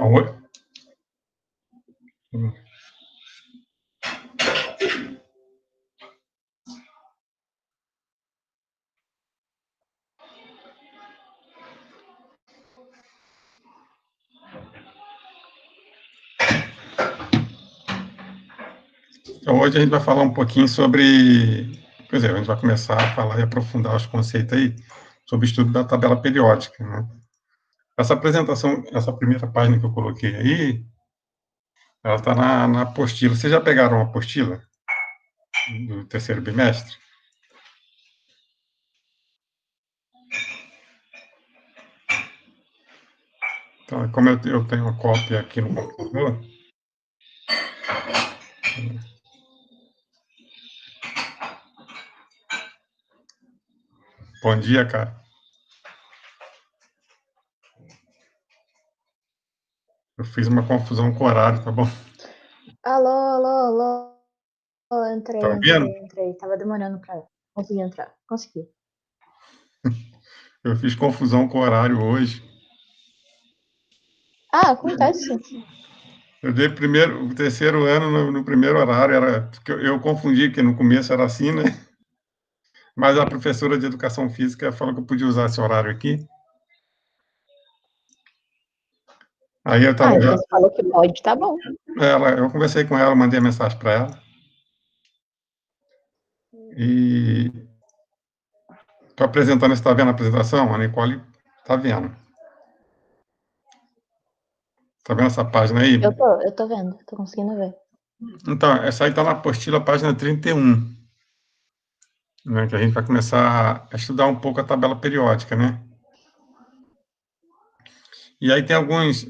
Então, hoje a gente vai falar um pouquinho sobre... Por exemplo, a gente vai começar a falar e aprofundar os conceitos aí sobre o estudo da tabela periódica, né? Essa apresentação, essa primeira página que eu coloquei aí, ela está na apostila. Vocês já pegaram a apostila do terceiro bimestre? Então, como eu tenho uma cópia aqui no computador... Bom dia, cara. Eu fiz uma confusão com o horário, tá bom? Alô. Tá ouvindo? Entrei. Tava demorando pra conseguir entrar. Consegui. Eu fiz confusão com o horário hoje. Ah, acontece. Eu dei o terceiro ano no primeiro horário, eu confundi, que no começo era assim, né? Mas a professora de educação física falou que eu podia usar esse horário aqui. Aí eu estava então você falou que pode, tá bom. Eu conversei com ela, mandei a mensagem para ela. E estou apresentando, você está vendo a apresentação? A Nicole está vendo. Está vendo essa página aí? Eu tô vendo, tô conseguindo ver. Então, essa aí está na apostila, página 31. Né, que a gente vai começar a estudar um pouco a tabela periódica, né? E aí tem alguns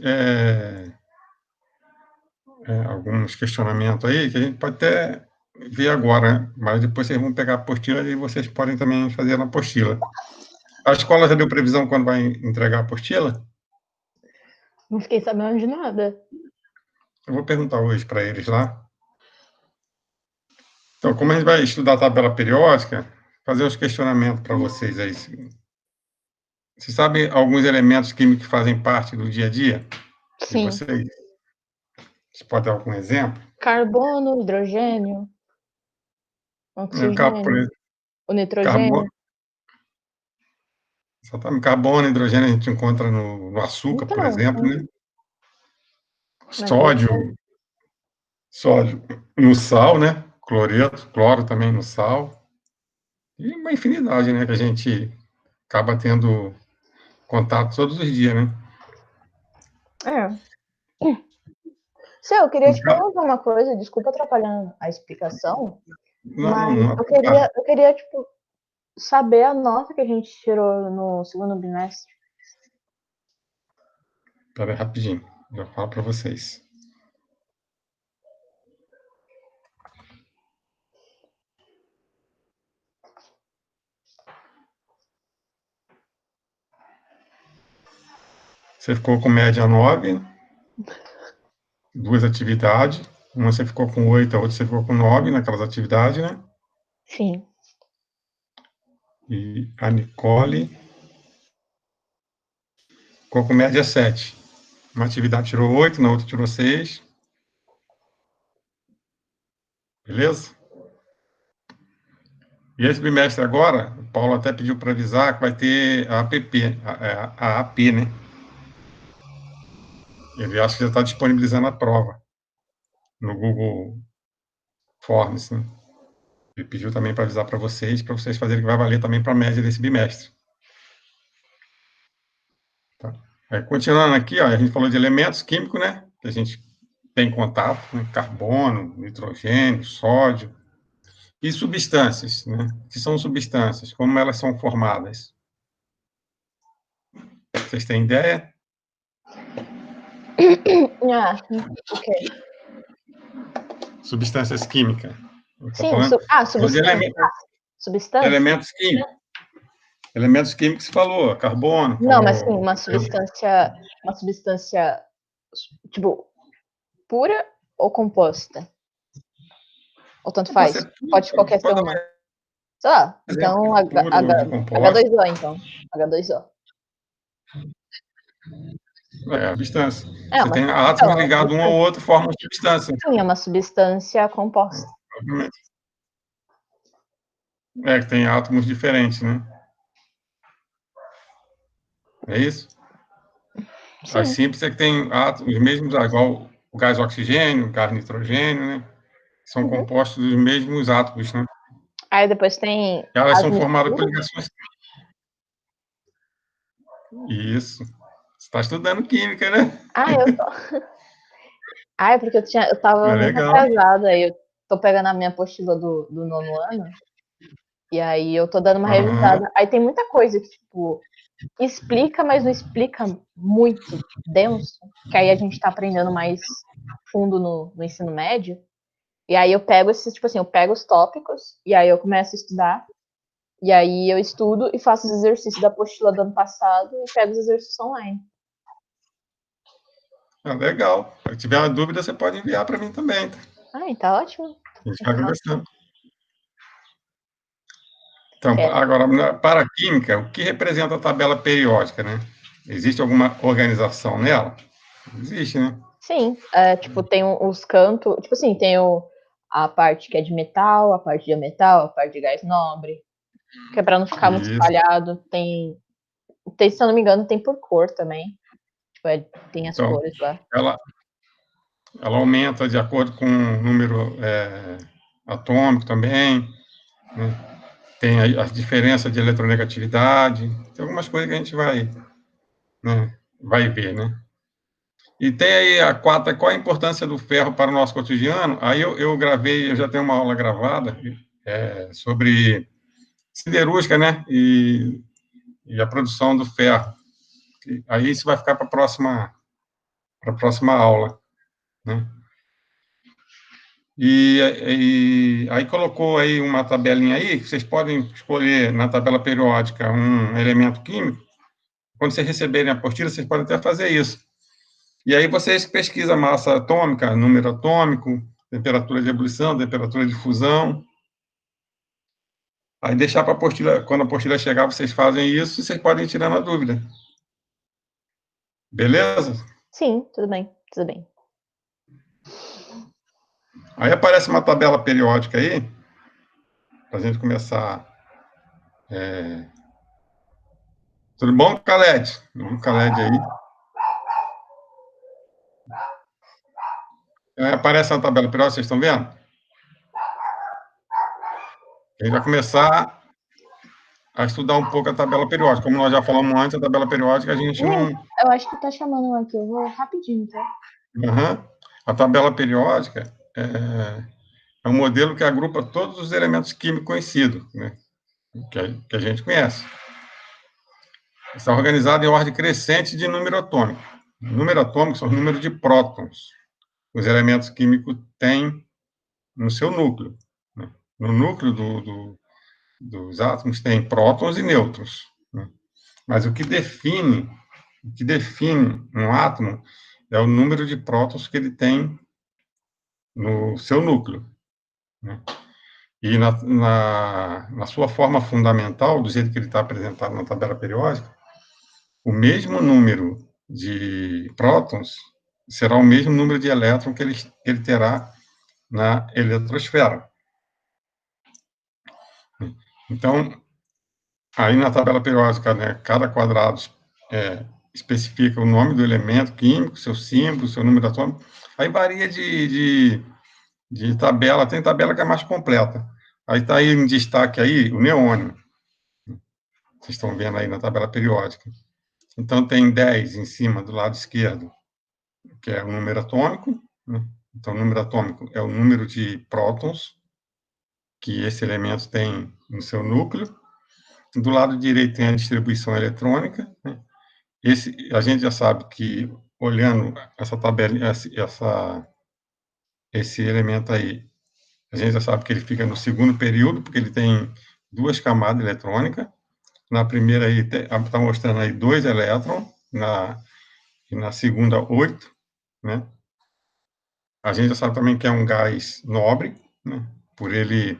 questionamentos aí que a gente pode até ver agora, né? Mas depois vocês vão pegar a apostila e vocês podem também fazer na apostila. A escola já deu previsão quando vai entregar a apostila? Não fiquei sabendo de nada. Eu vou perguntar hoje para eles lá. Então, como a gente vai estudar a tabela periódica, fazer uns questionamentos para vocês aí. Vocês sabem alguns elementos químicos que fazem parte do dia a dia de Sim. vocês? Você pode dar algum exemplo? Carbono, hidrogênio, oxigênio, o nitrogênio. Exatamente. Carbono e hidrogênio a gente encontra no açúcar, por exemplo, né? Sódio no sal, né? Cloreto, cloro também no sal. E uma infinidade, né? Que a gente acaba tendo contato todos os dias, né? Seu, eu queria te perguntar uma coisa, desculpa atrapalhando a explicação, mas eu queria, tipo, saber a nota que a gente tirou no segundo bimestre. Espera aí, rapidinho, já falo para vocês. Você ficou com média 9, 2 atividades. Uma você ficou com 8, a outra você ficou com 9 naquelas atividades, né? Sim. E a Nicole ficou com média 7. Uma atividade tirou 8, na outra tirou 6. Beleza? E esse bimestre agora, o Paulo até pediu para avisar que vai ter a APP, a AP, né? Ele acha que já está disponibilizando a prova no Google Forms, né? Ele pediu também para avisar para vocês fazerem que vai valer também para a média desse bimestre. Tá? Aí, continuando aqui, ó, a gente falou de elementos químicos, né? Que a gente tem contato, né? Carbono, nitrogênio, sódio. E substâncias, né? Que são substâncias, como elas são formadas? Vocês têm ideia? Ok. Substâncias químicas. Sim, substância. Elementos químicos. Elementos químicos se falou, carbono. Não, mas sim, uma substância, tipo, pura ou composta? Ou tanto faz? Pode qualquer ser uma. Sei lá, então H2O, então. H2O. É a substância. É Você uma, tem átomos ligados um ao outro, formam uma substância. Sim, é uma substância composta. Obviamente. É, que tem átomos diferentes, né? É isso? Sim. As simples é que tem átomos, os mesmos, igual o gás oxigênio, o gás nitrogênio, né? São compostos dos mesmos átomos, né? Aí depois tem... Elas são formadas por ligações. Isso. Você está estudando química, né? Eu tô. É porque eu tava muito legal. atrasada, aí eu tô pegando a minha apostila do nono ano, e aí eu tô dando uma revisada. Aí tem muita coisa que, tipo, explica, mas não explica muito denso, que aí a gente tá aprendendo mais fundo no ensino médio. E aí eu pego esses, tipo assim, eu pego os tópicos, e aí eu começo a estudar, e aí eu estudo e faço os exercícios da apostila do ano passado e pego os exercícios online. Legal. Se tiver uma dúvida, você pode enviar para mim também. Tá ótimo. A gente vai conversando. Então, agora, para a química, o que representa a tabela periódica, né? Existe alguma organização nela? Existe, né? Sim, tipo, tem os cantos, tipo assim, tem a parte que é de metal, a parte de metal, a parte de gás nobre, que é pra não ficar muito espalhado. Tem, se eu não me engano, tem por cor também. Tipo, tem as cores lá. Ela aumenta de acordo com o número atômico também, né? Tem a diferença de eletronegatividade, tem algumas coisas que a gente vai ver, né? E tem aí a quarta, qual a importância do ferro para o nosso cotidiano? Aí eu gravei, eu já tenho uma aula gravada sobre siderúrgica, né? E a produção do ferro. Aí isso vai ficar para a próxima aula, né? E aí colocou aí uma tabelinha aí, que vocês podem escolher na tabela periódica um elemento químico. Quando vocês receberem a apostila, vocês podem até fazer isso. E aí vocês pesquisam massa atômica, número atômico, temperatura de ebulição, temperatura de fusão. Aí deixar para a apostila, quando a apostila chegar, vocês fazem isso e vocês podem ir tirando a dúvida. Beleza? Sim, tudo bem, tudo bem. Aí aparece uma tabela periódica aí, para a gente começar. Tudo bom, Khaled? Khaled aí. Aparece na tabela periódica, vocês estão vendo? A gente vai começar a estudar um pouco a tabela periódica. Como nós já falamos antes, a tabela periódica a gente não... Eu acho que tá chamando aqui, eu vou rapidinho, tá? A tabela periódica é um modelo que agrupa todos os elementos químicos conhecidos, né? que a gente conhece. Está organizado em ordem crescente de número atômico. O número atômico são o número de prótons. Os elementos químicos têm no seu núcleo. Né? No núcleo dos átomos tem prótons e nêutrons. Né? Mas o que define um átomo é o número de prótons que ele tem no seu núcleo. Né? E na sua forma fundamental, do jeito que ele está apresentado na tabela periódica, o mesmo número de prótons será o mesmo número de elétrons que ele terá na eletrosfera. Então, aí na tabela periódica, né, cada quadrado especifica o nome do elemento químico, seu símbolo, seu número atômico. Aí varia de tabela, tem tabela que é mais completa. Aí está aí em destaque aí o neônio. Vocês estão vendo aí na tabela periódica. Então, tem 10 em cima do lado esquerdo, que é o número atômico. Né? Então, o número atômico é o número de prótons que esse elemento tem no seu núcleo. Do lado direito tem a distribuição eletrônica. Né? A gente já sabe que, olhando essa tabela, esse elemento aí, a gente já sabe que ele fica no segundo período, porque ele tem duas camadas eletrônicas. Na primeira aí está mostrando aí 2 elétrons, e na segunda 8, né? A gente já sabe também que é um gás nobre, né? Por ele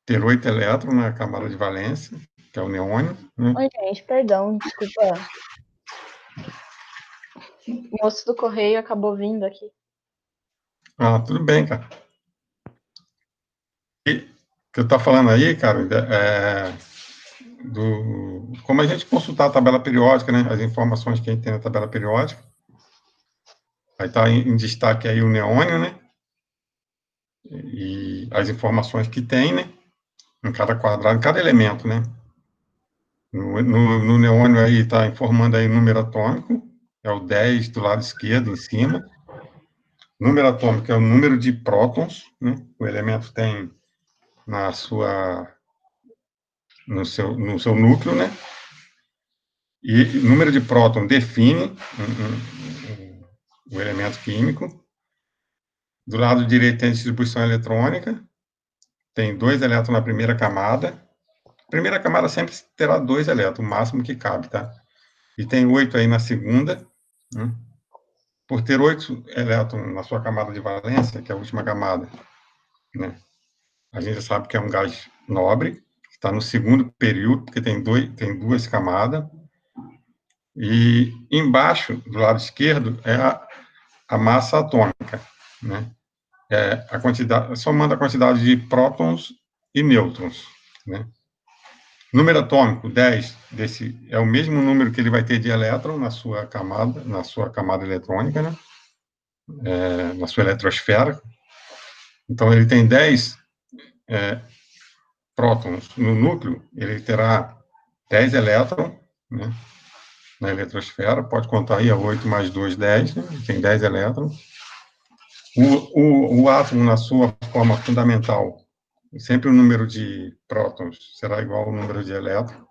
ter 8 elétrons na camada de valência, que é o neônio. Né? Oi, gente, perdão, desculpa. moço do correio acabou vindo aqui. Ah, tudo bem, cara. E o que eu tô falando aí, cara, como a gente consultar a tabela periódica, né? As informações que a gente tem na tabela periódica. Aí está em destaque aí o neônio, né? E as informações que tem, né? Em cada quadrado, em cada elemento, né? No neônio aí está informando aí o número atômico, é o 10 do lado esquerdo, em cima. O número atômico é o número de prótons, né? O elemento tem no seu núcleo, né? E o número de próton define o elemento químico. Do lado direito tem a distribuição eletrônica, tem 2 elétrons na primeira camada. A primeira camada sempre terá 2 elétrons, o máximo que cabe, tá? E tem 8 aí na segunda, né? Por ter 8 elétrons na sua camada de valência, que é a última camada, né? A gente sabe que é um gás nobre, que está no segundo período, porque tem 2 camadas. E embaixo, do lado esquerdo, é a massa atômica, né? É a quantidade, somando a quantidade de prótons e nêutrons, né? Número atômico, 10, é o mesmo número que ele vai ter de elétron na sua camada eletrônica, né? Na sua eletrosfera. Então, ele tem 10 prótons no núcleo, ele terá 10 elétrons, né? Na eletrosfera, pode contar aí, 8 mais 2, 10, né? Tem 10 elétrons. O átomo, na sua forma fundamental, sempre o número de prótons será igual ao número de elétrons.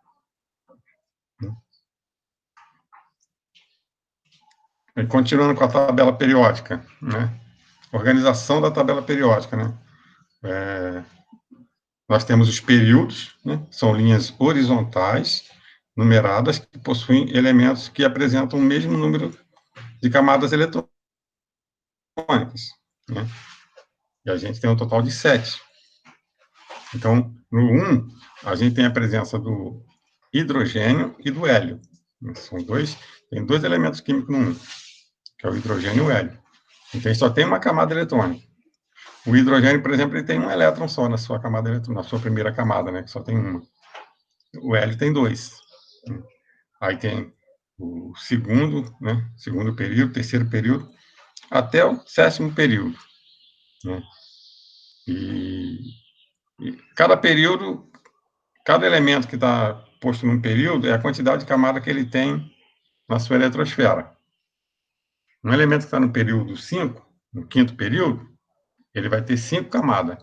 E continuando com a tabela periódica, né? Organização da tabela periódica, né? Nós temos os períodos, né? São linhas horizontais, numeradas, que possuem elementos que apresentam o mesmo número de camadas eletrônicas, né? E a gente tem um total de 7. Então, no 1, a gente tem a presença do hidrogênio e do hélio. Tem 2 elementos químicos no 1, que é o hidrogênio e o hélio. Então, só tem uma camada eletrônica. O hidrogênio, por exemplo, ele tem um elétron só na sua camada eletrônica, na sua primeira camada, né? Só tem uma. O hélio tem 2. Aí tem o segundo, né? Segundo período, terceiro período, até o 7º período, né? E cada período, cada elemento que está posto num período é a quantidade de camada que ele tem na sua eletrosfera. Um elemento que está no período 5, no 5º período, ele vai ter 5 camadas.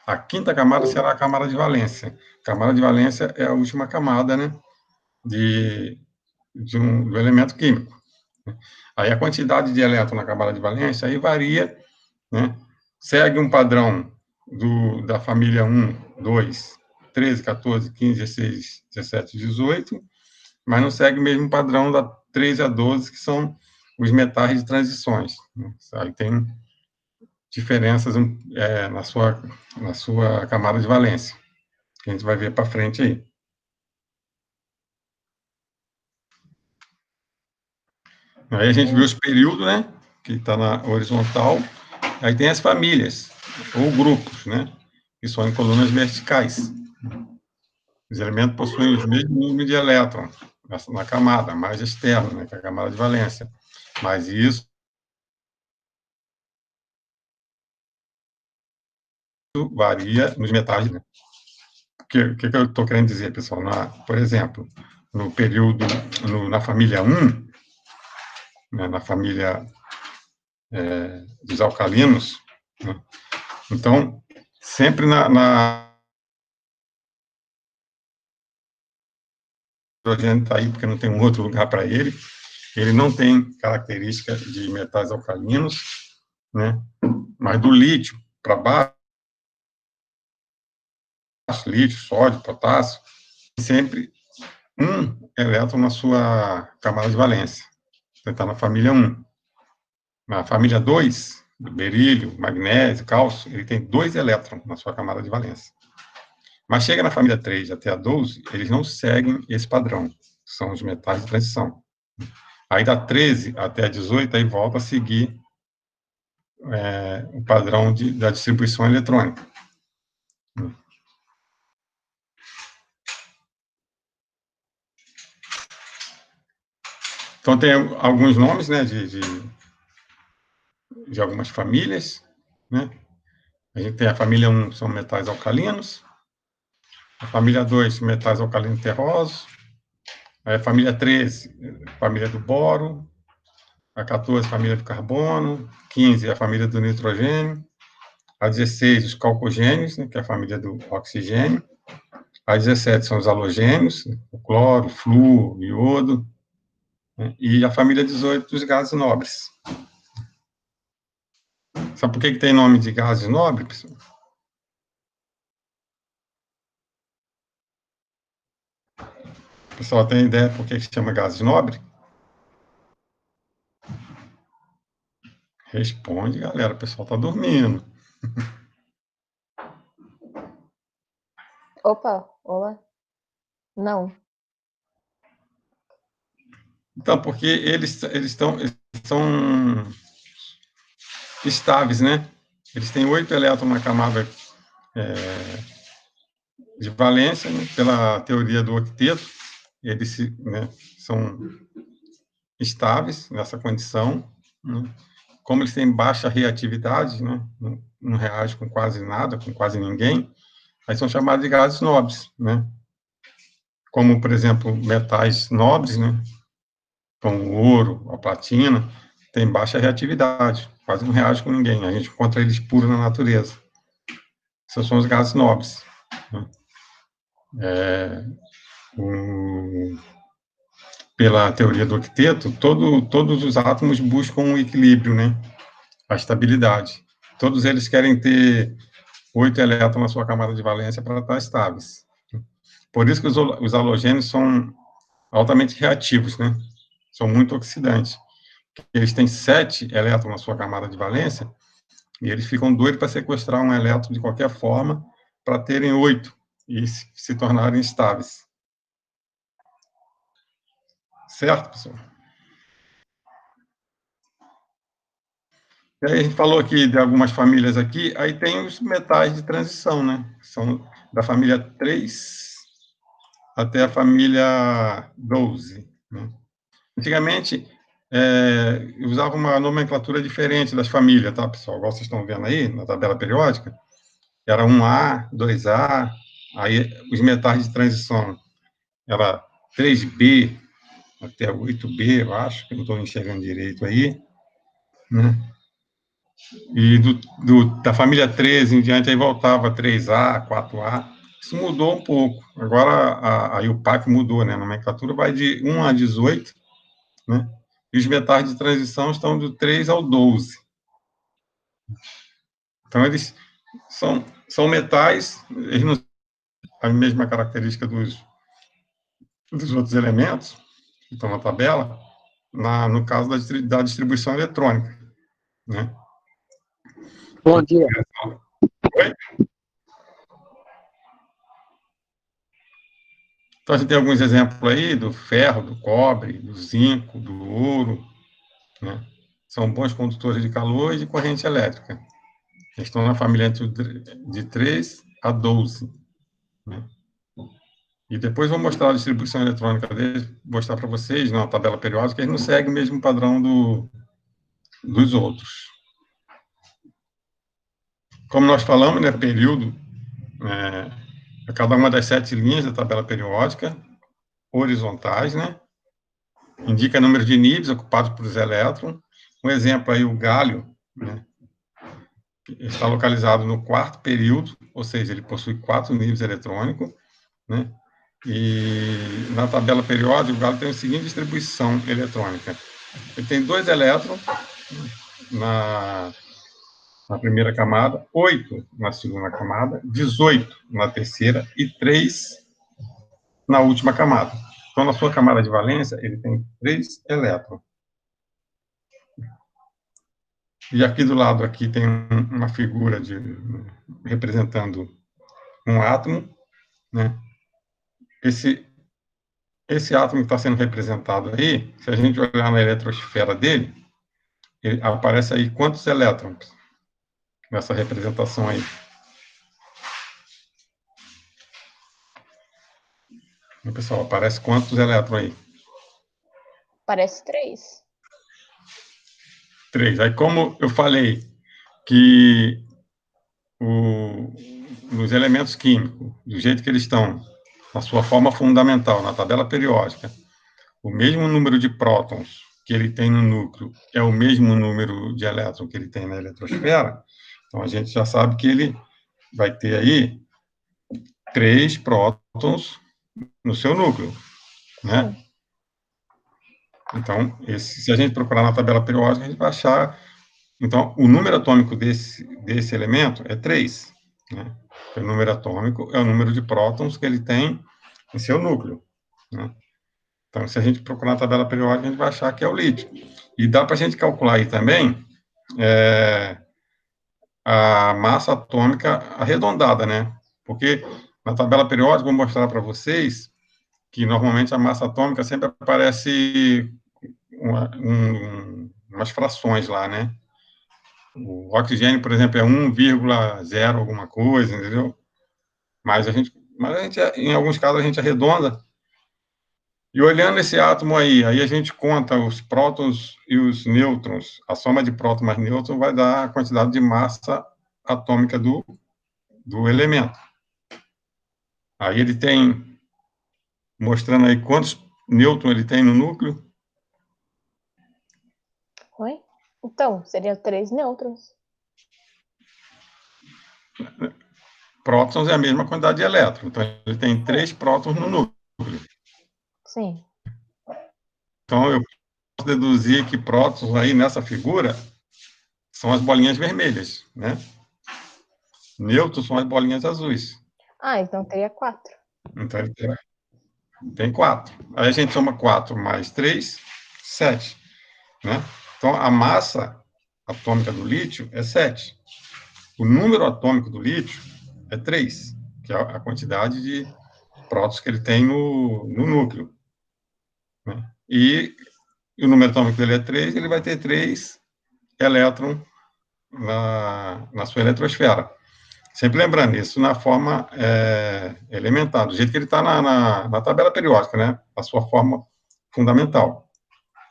A 5ª camada será a camada de valência. A camada de valência é a última camada, né, do elemento químico. Aí a quantidade de elétrons na camada de valência aí varia, né, segue um padrão da família 1, 2, 13, 14, 15, 16, 17, 18, mas não segue o mesmo padrão da 13 a 12, que são os metais de transições, né? Aí tem diferenças na sua camada de valência, que a gente vai ver para frente aí. Aí a gente viu os períodos, né, que está na horizontal. Aí tem as famílias, ou grupos, né, que são em colunas verticais. Os elementos possuem os mesmos números de elétrons na camada mais externa, né, que é a camada de valência. Mas isso varia nos metais, né? O que eu estou querendo dizer, pessoal? Por exemplo, no período, na família 1, né, na família dos alcalinos, né? Então, sempre o hidrogênio está aí porque não tem um outro lugar para ele. Ele não tem característica de metais alcalinos, né? Mas do lítio para baixo, lítio, sódio, potássio, sempre um elétron na sua camada de valência. Você está na família 1. Na família 2, berílio, magnésio, cálcio, ele tem 2 elétrons na sua camada de valência. Mas chega na família 3 até a 12, eles não seguem esse padrão. São os metais de transição. Aí da 13 até a 18, aí volta a seguir o padrão da distribuição eletrônica. Então, tem alguns nomes, né, de algumas famílias, né? A gente tem a família 1, são metais alcalinos. A família 2, metais alcalinos terrosos. A família 13, família do boro. A 14, família do carbono. 15, a família do nitrogênio. A 16, os calcogênios, né, que é a família do oxigênio. A 17 são os halogênios, o cloro, o flúor, o iodo. Né, e a família 18, os gases nobres. Sabe por que tem nome de gases nobres, pessoal? O pessoal tem ideia por que chama gases nobres? Responde, galera, o pessoal está dormindo. Opa, olá. Não. Então, porque eles são estáveis, né? Eles têm 8 elétrons na camada de valência, né? Pela teoria do octeto, eles né, são estáveis nessa condição, né? Como eles têm baixa reatividade, né? Não reagem com quase nada, com quase ninguém, aí são chamados de gases nobres, né? Como, por exemplo, metais nobres, né? Como o ouro, a platina, tem baixa reatividade, quase não reage com ninguém. A gente encontra eles puros na natureza. Esses são os gases nobres. Né? Pela teoria do octeto, todos os átomos buscam um equilíbrio, né? A estabilidade. Todos eles querem ter 8 elétrons na sua camada de valência para estar estáveis. Por isso que os halogênios são altamente reativos, né? São muito oxidantes. Eles têm 7 elétrons na sua camada de valência e eles ficam doidos para sequestrar um elétron de qualquer forma para terem 8 e se tornarem estáveis. Certo, pessoal? E aí a gente falou aqui de algumas famílias aqui, aí tem os metais de transição, né? São da família 3 até a família 12. Né? Antigamente, usava uma nomenclatura diferente das famílias, tá, pessoal? Igual vocês estão vendo aí, na tabela periódica, era 1A, 2A, aí os metais de transição era 3B até 8B, eu acho, que eu não estou enxergando direito aí, né? E da família 13 em diante, aí voltava 3A, 4A. Isso mudou um pouco. Agora, aí o PAC mudou, né? A nomenclatura vai de 1 a 18, né? E os metais de transição estão do 3 ao 12. Então, eles são metais, eles não têm a mesma característica dos outros elementos que estão na tabela, no caso da distribuição eletrônica, né? Bom dia. Oi? Então, a gente tem alguns exemplos aí do ferro, do cobre, do zinco, do ouro, né? São bons condutores de calor e de corrente elétrica. Eles estão na família de 3 a 12. Né? E depois vou mostrar a distribuição eletrônica deles, mostrar para vocês, na tabela periódica, eles não seguem o mesmo padrão dos outros. Como nós falamos, né, período, a cada uma das 7 linhas da tabela periódica, horizontais, né? Indica número de níveis ocupados por os elétrons. Um exemplo aí, o gálio, né? Está localizado no quarto período, ou seja, ele possui 4 níveis eletrônicos, né? E na tabela periódica, o gálio tem a seguinte distribuição eletrônica. Ele tem 2 elétrons na primeira camada, 8 na segunda camada, 18 na terceira e 3 na última camada. Então, na sua camada de valência, ele tem 3 elétrons. E aqui do lado aqui tem uma figura representando um átomo, né? esse átomo que está sendo representado aí, se a gente olhar na eletrosfera dele, aparece aí quantos elétrons nessa representação aí. Pessoal, aparece quantos elétrons aí? Parece 3. 3. Aí, como eu falei que os elementos químicos, do jeito que eles estão, na sua forma fundamental, na tabela periódica, o mesmo número de prótons que ele tem no núcleo é o mesmo número de elétrons que ele tem na eletrosfera, então a gente já sabe que ele vai ter aí 3 prótons no seu núcleo, né? Sim. Então, se a gente procurar na tabela periódica, a gente vai achar. Então, o número atômico desse elemento é 3. Né? O número atômico é o número de prótons que ele tem em seu núcleo. Né? Então, se a gente procurar na tabela periódica, a gente vai achar que é o lítio. E dá para a gente calcular aí também a massa atômica arredondada, né? Porque na tabela periódica, vou mostrar para vocês que normalmente a massa atômica sempre aparece umas frações lá, né? O oxigênio, por exemplo, é 1,0 alguma coisa, entendeu? Mas a gente, em alguns casos, a gente arredonda. E olhando esse átomo aí a gente conta os prótons e os nêutrons. A soma de próton mais nêutron vai dar a quantidade de massa atômica do elemento. Aí ele tem, mostrando aí quantos nêutrons ele tem no núcleo. Oi? Então, seria 3 nêutrons. Prótons é a mesma quantidade de elétrons. Então, ele tem 3 prótons no núcleo. Sim. Então, eu posso deduzir que prótons aí nessa figura são as bolinhas vermelhas, né? Nêutrons são as bolinhas azuis. Ah, então teria 4. Então, ele tem 4. Aí a gente soma 4 mais 3, 7. Né? Então, a massa atômica do lítio é 7. O número atômico do lítio é 3, que é a quantidade de prótons que ele tem no núcleo. Né? E o número atômico dele é 3, ele vai ter 3 elétrons na sua eletrosfera. Sempre lembrando isso na forma elementar, do jeito que ele está na tabela periódica, né? A sua forma fundamental.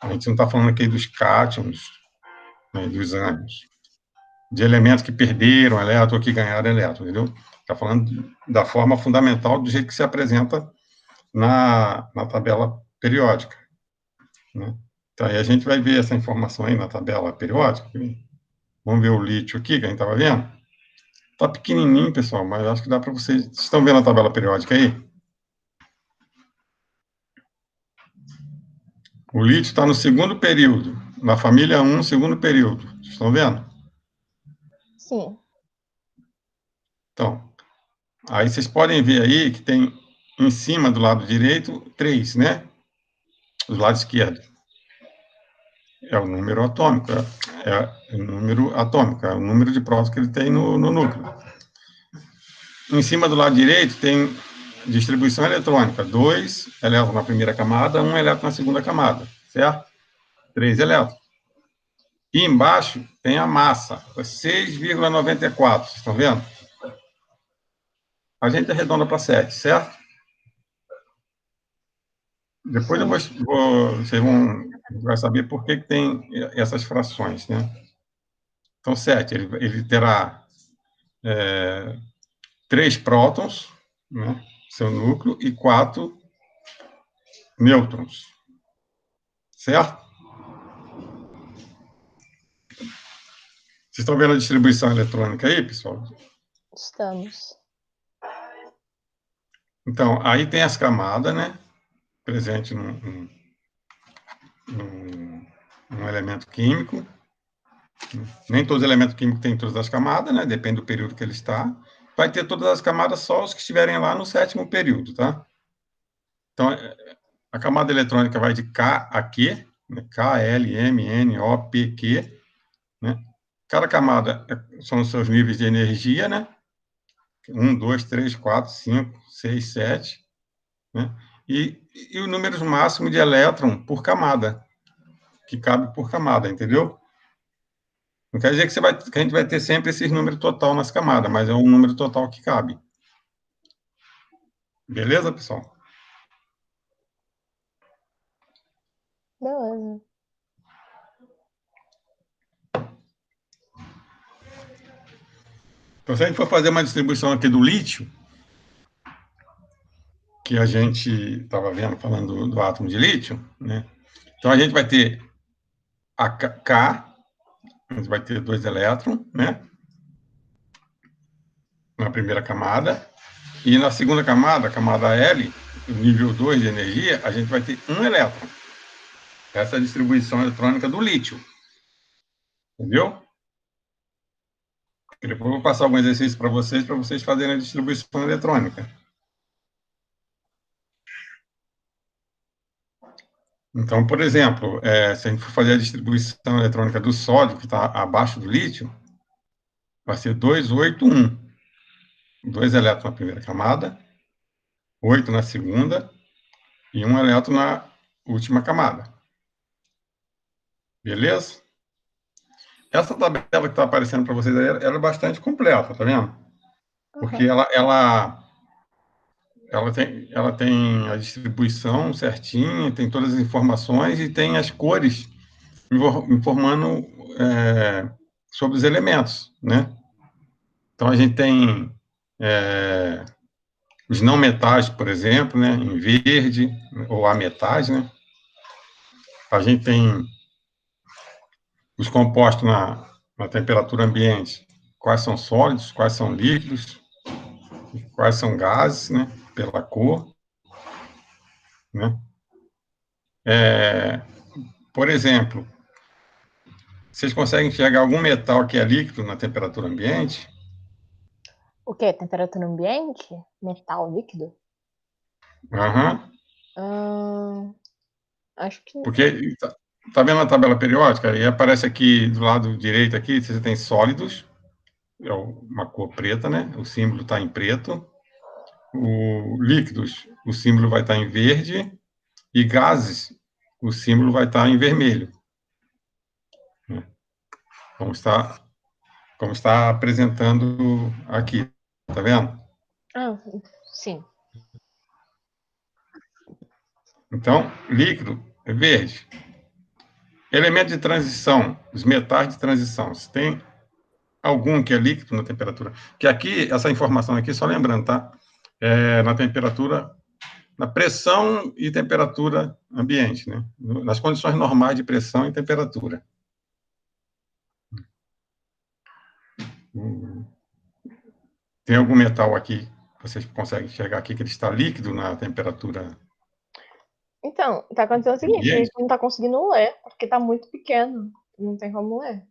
A gente não está falando aqui dos cátions, né, dos ânions, de elementos que perderam elétron ou que ganharam elétron, entendeu? Está falando da forma fundamental, do jeito que se apresenta na tabela periódica. Né? Então, aí a gente vai ver essa informação aí na tabela periódica. Vamos ver o lítio aqui, que a gente estava vendo. Está pequenininho, pessoal, mas acho que dá para vocês... Vocês estão vendo a tabela periódica aí? O lítio está no segundo período, na família 1, segundo período. Vocês estão vendo? Sim. Então, aí vocês podem ver aí que tem em cima do lado direito 3, né? Do lado esquerdo. É o número atômico, é o número atômico, é o número de prótons que ele tem no núcleo. Em cima do lado direito tem distribuição eletrônica, 2 elétrons na primeira camada, 1 elétron na segunda camada, certo? 3 elétrons. E embaixo tem a massa, 6,94, vocês estão vendo? A gente arredonda para 7, certo? Depois vocês vão saber por que tem essas frações, né? Então, 7, ele terá 3 prótons, né, seu núcleo, e 4 nêutrons, certo? Vocês estão vendo a distribuição eletrônica aí, pessoal? Estamos. Então, aí tem as camadas, né, presente num elemento químico. Nem todos os elementos químicos têm todas as camadas, né, depende do período que ele está. Vai ter todas as camadas só os que estiverem lá no 7º período, tá? Então, a camada eletrônica vai de K a Q, né, K, L, M, N, O, P, Q, né? Cada camada são os seus níveis de energia, né? 1, 2, 3, 4, 5, 6, 7, né? e o número máximo de elétron por camada, que cabe por camada, entendeu? Não quer dizer que a gente vai ter sempre esse número total nas camadas, mas é um número total que cabe. Beleza, pessoal? Beleza. Então, se a gente for fazer uma distribuição aqui do lítio, que a gente estava vendo, falando do átomo de lítio, né? Então, a gente vai ter a K, a gente vai ter 2 elétrons, né? Na primeira camada. E na segunda camada, a camada L, nível 2 de energia, a gente vai ter 1 elétron. Essa é a distribuição eletrônica do lítio. Entendeu? Depois eu vou passar algum exercício para vocês fazerem a distribuição eletrônica. Então, por exemplo, se a gente for fazer a distribuição eletrônica do sódio, que está abaixo do lítio, vai ser 2, 8, 1. 2 elétrons na primeira camada, 8 na segunda e 1 elétron na última camada. Beleza? Essa tabela que está aparecendo para vocês aí, ela é bastante completa, tá vendo? Porque ela tem a distribuição certinha, tem todas as informações e tem as cores informando sobre os elementos, né? Então, a gente tem os não metais, por exemplo, né, em verde, ou ametais, né? A gente tem os compostos na temperatura ambiente, quais são sólidos, quais são líquidos, quais são gases, né, pela cor, né? Por exemplo, vocês conseguem enxergar algum metal que é líquido na temperatura ambiente? O quê? Temperatura ambiente? Metal líquido? Aham. Acho que não. Porque, tá vendo a tabela periódica? E aparece aqui, do lado direito aqui, você tem sólidos, é uma cor preta, né? O símbolo está em preto. O líquidos, o símbolo vai estar em verde. E gases, o símbolo vai estar em vermelho. Como está apresentando aqui. Tá vendo? Sim. Então, líquido é verde. Elemento de transição, os metais de transição. Se tem algum que é líquido na temperatura. Que aqui, essa informação aqui, só lembrando, tá? Na temperatura, na pressão e temperatura ambiente, né? Nas condições normais de pressão e temperatura. Tem algum metal aqui, vocês conseguem enxergar aqui, que ele está líquido na temperatura? Então, tá acontecendo o seguinte, a gente não tá conseguindo ler, porque tá muito pequeno. Não tem como ler.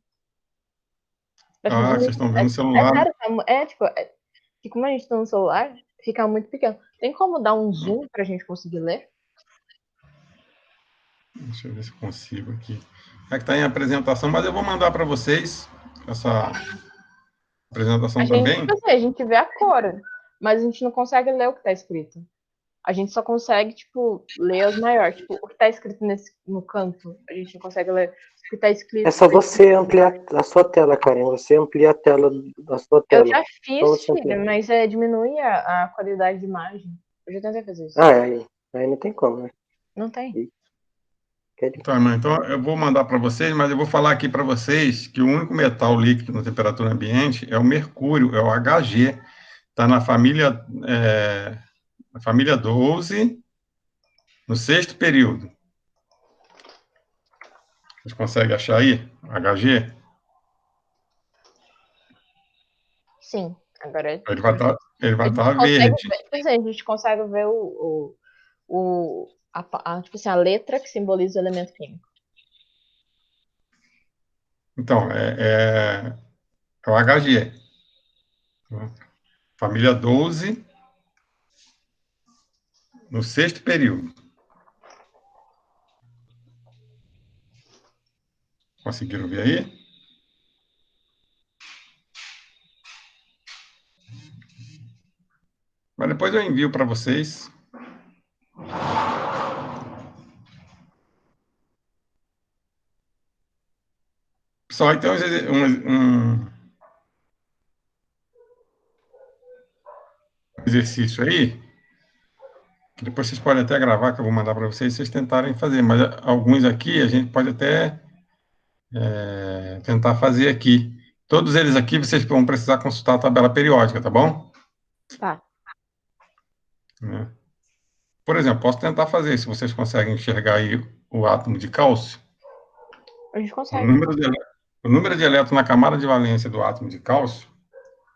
Vocês estão vendo o celular. Sério, que como a gente tá no celular, fica muito pequeno. Tem como dar um zoom pra gente conseguir ler? Deixa eu ver se eu consigo aqui. É que está em apresentação, mas eu vou mandar para vocês essa apresentação também. Tipo assim, a gente vê a cor, mas a gente não consegue ler o que tá escrito. A gente só consegue, tipo, ler as maiores. Tipo, o que tá escrito no canto, a gente não consegue ler. O que tá escrito... É só você ampliar a sua tela, Karen. Você amplia a tela da sua tela. Eu já fiz, filho, mas diminui a qualidade de imagem. Eu já tentei fazer isso. Aí não tem como, né? Não tem. Tá, irmã, então eu vou mandar para vocês, mas eu vou falar aqui para vocês que o único metal líquido na temperatura ambiente é o mercúrio, é o Hg. Está na família 12, no sexto período. Vocês conseguem achar aí? Hg? Sim, agora... Ele vai estar verde. A gente consegue ver tipo assim, a letra que simboliza o elemento químico. Então, é o Hg. Família 12, no sexto período. Conseguiram ver aí? Mas depois eu envio para vocês. Pessoal, aí tem um exercício aí, que depois vocês podem até gravar, que eu vou mandar para vocês, vocês tentarem fazer, mas alguns aqui a gente pode até tentar fazer aqui. Todos eles aqui vocês vão precisar consultar a tabela periódica, tá bom? Tá. Né? Por exemplo, posso tentar fazer, se vocês conseguem enxergar aí o átomo de cálcio. A gente O consegue. número de elétrons na camada de valência do átomo de cálcio,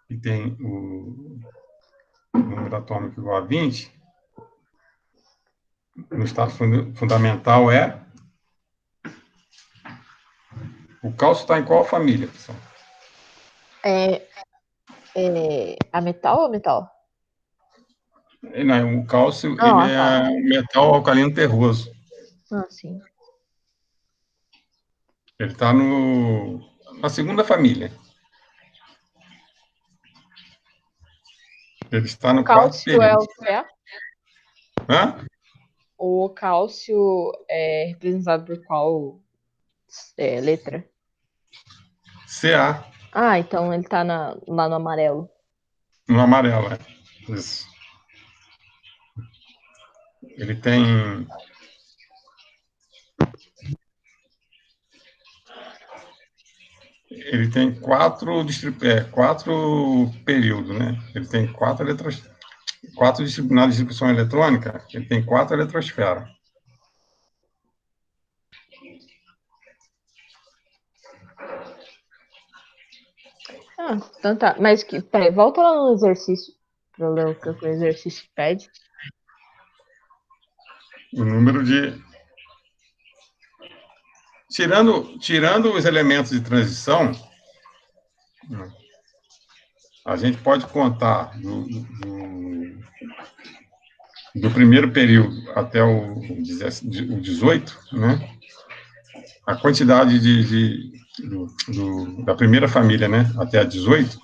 que tem o número atômico igual a 20, no estado fundamental é... O cálcio está em qual família, pessoal? A metal ou metal? Não, o cálcio Não, ele é um metal alcalino terroso. Ah, sim. Ele está na segunda família. Ele está no quarto Cálcio é período. o que é? Hã? O cálcio é representado por qual letra? Ca, Ah, então ele tá lá no amarelo. no amarelo, é. Isso. Ele tem... Ele tem quatro períodos, né? Ele tem na distribuição eletrônica, ele tem 4 eletrosferas. Ah, então tá. Mas peraí, volta lá no exercício pra eu ler o que o exercício pede. O número de... Tirando os elementos de transição, a gente pode contar do primeiro período até o 18, né? A quantidade da primeira família, né, até a 18,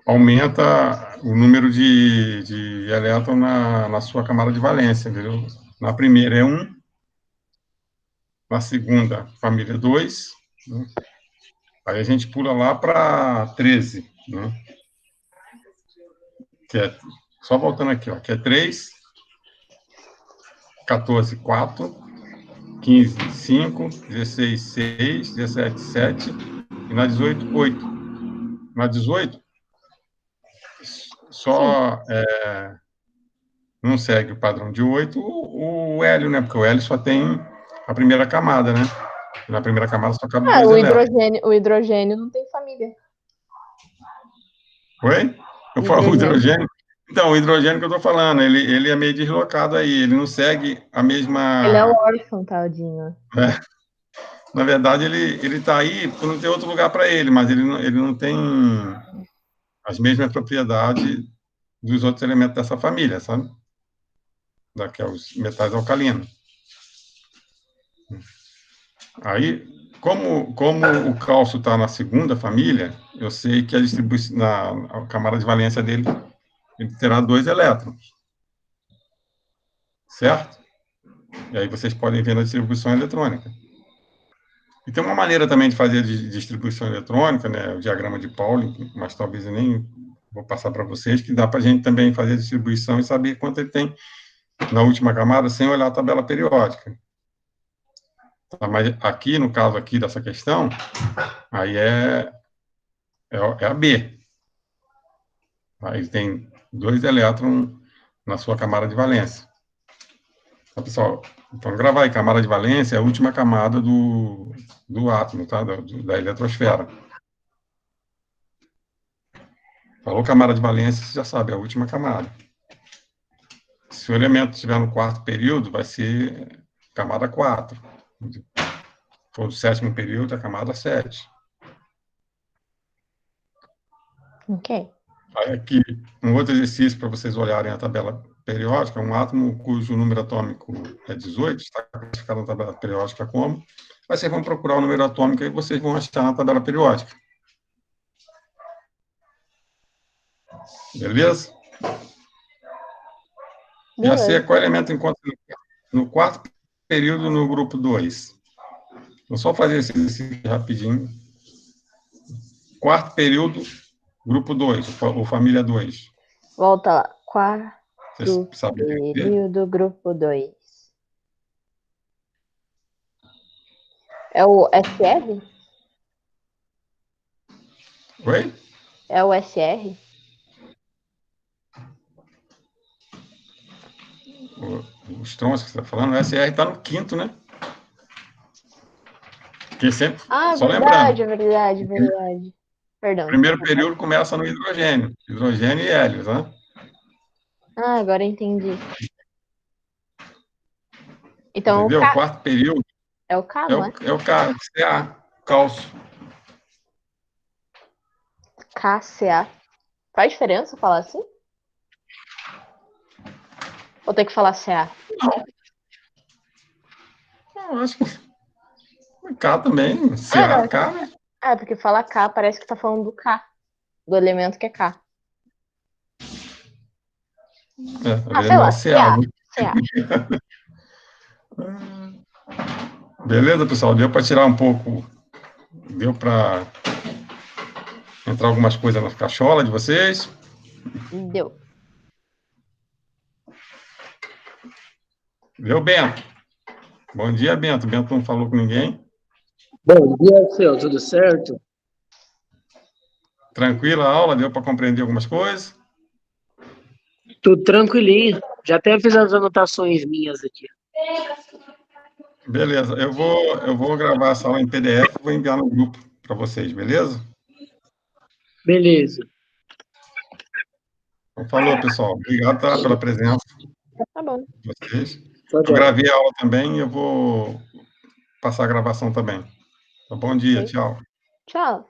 aumenta o número de elétrons na sua camada de valência, entendeu? Na primeira é 1, na segunda família 2, né? Aí a gente pula lá para 13, né? Que é, só voltando aqui, ó, que é 3, 14, 4, 15, 5, 16, 6, 17, 7, e na 18, 8. Na 18, só não segue o padrão de 8 o hélio, né? Porque o hélio só tem a primeira camada, né? Na primeira camada só cabe 2 elétrons. O hidrogênio não tem família. Oi? Eu falo o hidrogênio. Então, o hidrogênio que eu estou falando, ele é meio deslocado aí, ele não segue a mesma... Ele é órfão, tadinho. Na verdade, ele está aí porque não tem outro lugar para ele, mas ele não tem as mesmas propriedades dos outros elementos dessa família, sabe? Que é os metais alcalinos. Aí, como o cálcio está na segunda família, eu sei que a distribuição na camada de valência dele, ele terá 2 elétrons. Certo? E aí vocês podem ver na distribuição eletrônica. E tem uma maneira também de fazer de distribuição eletrônica, né, o diagrama de Pauling, mas talvez eu nem vou passar para vocês, que dá para a gente também fazer a distribuição e saber quanto ele tem na última camada, sem olhar a tabela periódica. Tá, mas aqui, no caso aqui dessa questão, aí é a B. Aí ele tem 2 elétrons na sua camada de valência. Tá, pessoal? Então, gravar aí, camada de valência é a última camada do átomo, tá? Da eletrosfera. Falou camada de valência, você já sabe, é a última camada. Se o elemento estiver no quarto período, vai ser camada 4. Se for do sétimo período, é camada 7. Ok. Aí aqui, um outro exercício para vocês olharem a tabela periódica, um átomo cujo número atômico é 18, está classificado na tabela periódica como? Aí vocês vão procurar o número atômico e vocês vão achar na tabela periódica. Beleza? E a C, qual elemento encontra no quarto período no grupo 2? Vou só fazer esse exercício rapidinho. Quarto período, grupo 2, ou família 2. Volta lá. Quarto período, grupo 2. É o SR? Oi? É o SR? O Strauss que você está falando, o SR está no quinto, né? Que sempre, só verdade, lembrando. verdade. Perdão. O primeiro período começa no hidrogênio e hélios, né? Agora entendi. Então, entendeu? O quarto período é o K, não é? É o Ca, cálcio. KCA. Faz diferença falar assim? Ou tem que falar CA? Eu acho que K também, CA, K, né? Porque falar K parece que tá falando do K, do elemento que é K. Sei lá, CA. CA. Beleza, pessoal? Deu para tirar um pouco, deu para entrar algumas coisas na cachola de vocês? Deu. Deu, Bento? Bom dia, Bento. Bento não falou com ninguém? Bom dia, seu. Tudo certo? Tranquila a aula? Deu para compreender algumas coisas? Tudo tranquilinho. Já até fiz as anotações minhas aqui. Beleza. Eu vou gravar essa aula em PDF e vou enviar no grupo para vocês, beleza? Beleza. Então, falou, pessoal. Obrigado pela presença. Tá bom. De vocês. Tchau, Eu tchau. gravei a aula também e eu vou passar a gravação também. Bom dia, tchau. Tchau.